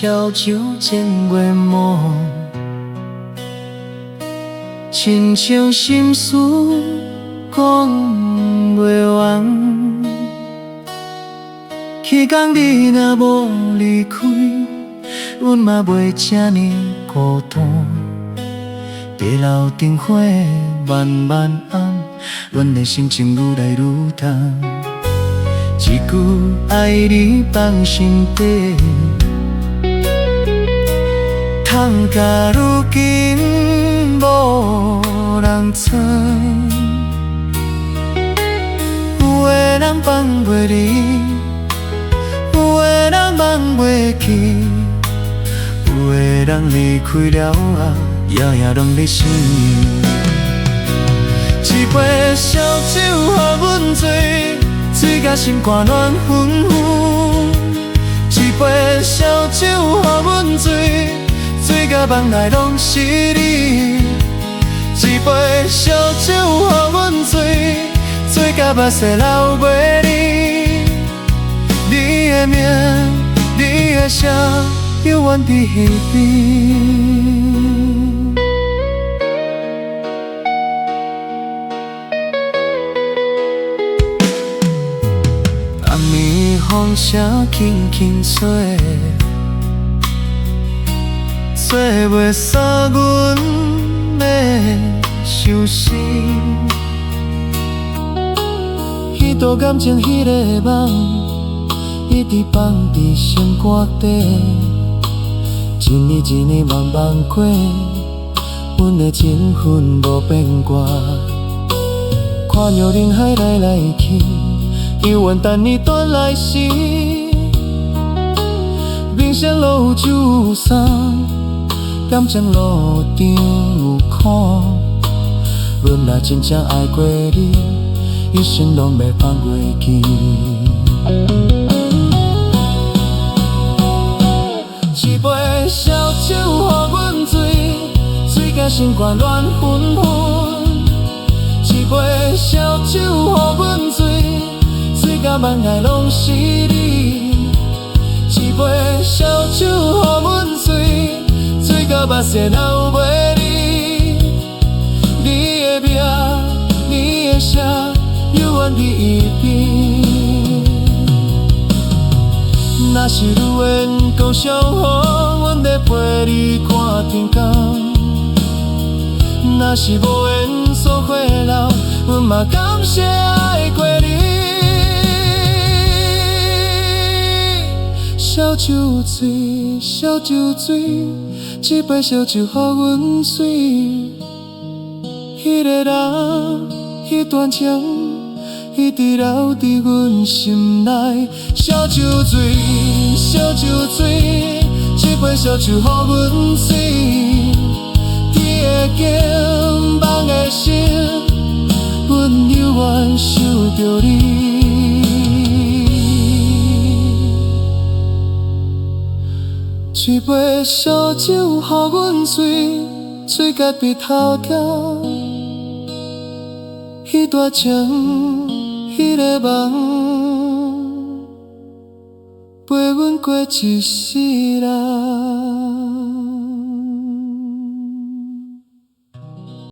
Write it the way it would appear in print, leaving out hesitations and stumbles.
烧酒渐月暮，亲像心事讲袂完。迄天你若无离开，阮嘛袂这呢孤单。地老灯火慢慢暗，阮的心情愈来愈重。一句爱你放心底，通甲如今无人知。有的人放袂离，有的人放袂记，有的人离开了后，夜夜拢在想你。一杯烧酒予阮醉，醉甲心肝乱纷纷。一杯烧酒予阮醉，醉甲梦内拢是你。一杯烧酒予阮醉，醉甲目屎流袂离。你的名，你的声，永远伫耳边。暗暝风声轻轻吹，吹袂散阮的伤心。迄段感情，迄个梦，一直放伫心肝底。一年一年慢慢过，阮的情分无变卦。看着人海来来去，犹原等你转来时。人生路有酒有伞，感情路场有苦。阮若真正爱过你，一生拢袂放袂记。一杯烧酒予阮醉，醉甲心肝乱纷纷。一杯烧酒予阮醉，醉甲梦内拢是你。一杯烧酒予阮醉，醉甲目屎流袂离。你的名，你的声，永远伫耳边。若是如愿讲上好，阮会陪你看天光。若是无缘锁花楼，阮嘛感谢爱过你。烧酒醉，烧酒醉，一杯烧酒予阮醉。迄个人，迄段情。一直留伫阮心内，烧酒醉，烧酒醉，一杯烧酒予阮醉。天的景，梦的心，阮永远想着你。一杯烧酒予阮醉，醉甲鼻头疼。迄段情。迄个梦，陪阮过一世人。